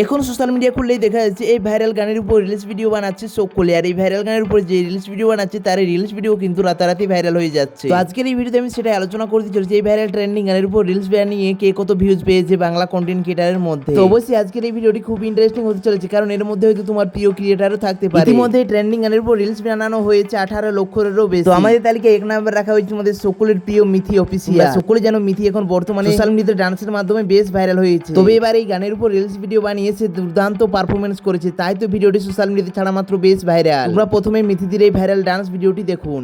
এখন social media খুললেই দেখা যাচ্ছে এই ভাইরাল গানের উপর রিলস ভিডিও বানাচ্ছে সকলে, আর এই ভাইরাল গানের উপর যে রিলস ভিডিও বানাচ্ছে তার রিলস ভিডিও কিন্তু রাতারাতি ভাইরাল হয়ে যাচ্ছে। তো আজকের এই ভিডিওতে আমি সেটা আলোচনা করতে চলেছি, এই ভাইরাল ট্রেন্ডিং গানের উপর রিলস বানিয়ে কে কত ভিউজ পেয়েছে বাংলা কন্টেন্ট ক্রিয়েটারের মধ্যে। তো অবশ্যই আজকের এই ভিডিওটি খুব ইন্টারেস্টিং হতে চলেছে, কারণ এর মধ্যে হয়তো তোমার প্রিয় ক্রিয়েটারও থাকতে পারে। ইতিমধ্যে ট্রেন্ডিং গানের উপর রিলস বানানো হয়েছে 18 লক্ষেরও বেশি। তো আমাদের তালিকায় 1 নম্বর রাখা হয়েছে আমাদের সকলের প্রিয় মিথি অফিসিয়াল। সকলে জানো মিথি এখন বর্তমানে সোশ্যাল মিডিয়াতে ডান্সের মাধ্যমে বেশ ভাইরাল হয়েছে। তবে এবার এই গানের উপর রিলস ভিডিও বানিয়েছে, দুর্দান্ত পারফরমেন্স করেছে, তাই তো ভিডিওটি সোশ্যাল মিডিয়াতে ছাড়া মাত্র বেশ ভাইরাল। তোমরা প্রথমে মিথিদের এই ভাইরাল ডান্স ভিডিওটি দেখুন।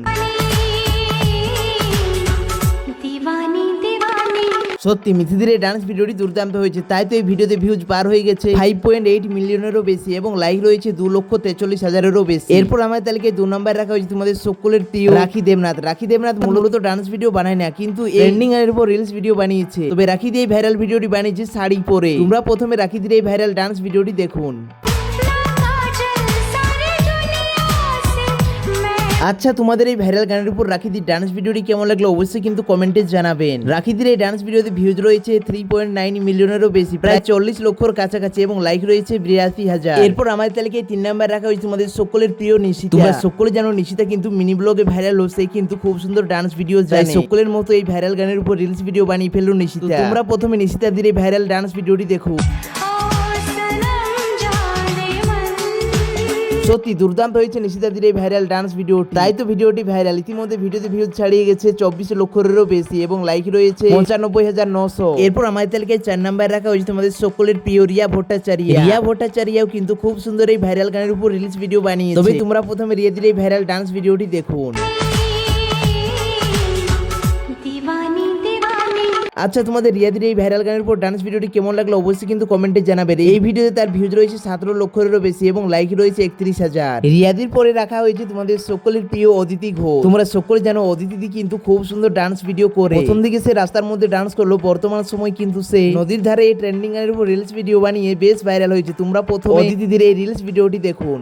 সত্যি মিথিদের এই ডান্স ভিডিওটি দুর্দান্ত হয়েছে, তাই তো এই ভিডিওতে ভিউজ পার হয়ে গেছে 5.8 মিলিয়নেরও বেশি এবং লাইক রয়েছে 2,43,000-এরও বেশি। এরপর আমাদের তালিকায় 2 নম্বর রাখা হয়েছে তোমাদের সকলের প্রিয় রাখি দেবনাথ। রাখি দেবনাথ মূলত ডান্স ভিডিও বানায় না, কিন্তু ট্রেন্ডিং এর উপর রিলস ভিডিও বানিয়েছে। তবে রাখি দিয়ে ভাইরাল ভিডিওটি বানিয়েছে শাড়ি পরে। তোমরা প্রথমে রাখি দিয়ে এই ভাইরাল ডান্স ভিডিওটি দেখুন। আচ্ছা, তোমাদের এই ভাইরাল গানের উপর রাখিদির ডান্স ভিডিওটি কেমন লাগলো অবশ্যই কিন্তু কমেন্টে জানাবেন। রাখিদির এই ডান্স ভিডিওতে ভিউজ রয়েছে 3.9 মিলিয়নেরও বেশি, প্রায় 40 লক্ষর কাছাকাছি এবং লাইক রয়েছে 82,000। এরপর আমাদের তালিকায় 3 নম্বর রাখা হয়েছে তোমাদের সকলের প্রিয় নিশিতা। তোমরা সকলে জানো নিশিতা কিন্তু মিনি ব্লগে ভাইরাল হচ্ছে, কিন্তু খুব সুন্দর ডান্স ভিডিও জানে। সকলের মতো এই ভাইরাল গানের উপর রিলস ভিডিও বানিয়ে ফেললো নিশিতা। তোমরা প্রথমে নিশিতা দিয়ে এই ভাইরাল ডান্স ভিডিওটি দেখো। সত্যি দুর্দান্ত হয়েছে নিশিতাদের এই ভাইরাল ডান্স ভিডিওটি, তাই তো ভিডিওটি ভাইরাল। ইতিমধ্যে ভিডিওতে ভিউজ ছাড়িয়ে গেছে 24 লক্ষেরও বেশি এবং লাইক রয়েছে 95,900। এরপর আমাদের তালিকায় 4 নম্বর রাখা হয়েছে তোমাদের সকলের প্রিয় রিয়া ভট্টাচার্য। রিয়া ভট্টাচার্যও কিন্তু খুব সুন্দর এই ভাইরাল গানের উপর রিলস ভিডিও বানিয়েছে। তবে তোমরা প্রথমে রিয়াদের এই ভাইরাল ডান্স ভিডিওটি দেখুন। আচ্ছা, তোমাদের রিয়াদের এই ভাইরাল গানের উপর ডান্স ভিডিওটি কেমন লাগলো অবশ্যই কিন্তু কমেন্টে জানাবেন। এই ভিডিওতে তার ভিউজ রয়েছে 17 লক্ষেরও বেশি এবং লাইক রয়েছে 31,000। রিয়াদির পরে রাখা হয়েছে তোমাদের সকলের প্রিয় অদিতি ঘোষ। তোমরা সকলে জানো অদিতি কিন্তু খুব সুন্দর ডান্স ভিডিও করে। প্রথম দিকে সে রাস্তার মধ্যে ডান্স করলো, বর্তমান সময় কিন্তু সে নদীর ধারে এই ট্রেন্ডিং এর উপর রিলস ভিডিও বানিয়ে বেশ ভাইরাল হয়েছে। তোমরা প্রথমে অদিতিদের এই রিলস ভিডিওটি দেখুন।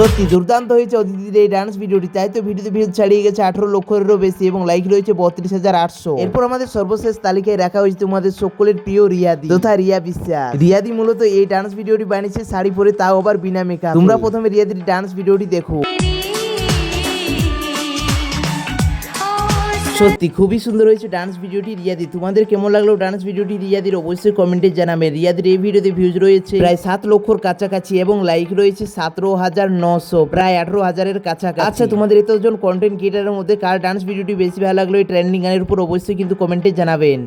সত্যি দুর্দান্ত হয়েছে অদিতিদের এই ডান্স ভিডিওটি, তাই তো ভিডিওতে ভিউজ ছাড়িয়ে গেছে 18 লক্ষেরও বেশি এবং লাইক রয়েছে 32,800। এরপর আমাদের সর্বশেষ তালিকায় রাখা হয়েছে তোমাদের সকলের প্রিয় রিয়াদি তথা রিয়া বিশ্বাস। রিয়াদি মূলত এই ডান্স ভিডিওটি বানিয়েছে শাড়ি পরে, তাও আবার বিনা মেকআপ। তোমরা প্রথমে রিয়াদির ডান্স ভিডিওটি দেখো। সত্যি খুবই সুন্দর হয়েছে ডান্স ভিডিওটি রিয়াদি। তোমাদের কেমন লাগলো ডান্স ভিডিওটি রিয়াদির অবশ্যই কমেন্টে জানাবেন। রিয়াদির এই ভিডিওতে ভিউজ রয়েছে প্রায় 7 লক্ষর কাছাকাছি এবং লাইক রয়েছে 17,900, প্রায় 18,000-এর কাছাকাছি। আচ্ছা, তোমাদের এতজন কন্টেন্ট ক্রিয়েটারের মধ্যে কার ডান্স ভিডিওটি বেশি ভালো লাগলো এই ট্রেন্ডিং গানের উপর অবশ্যই কিন্তু কমেন্টে জানাবেন।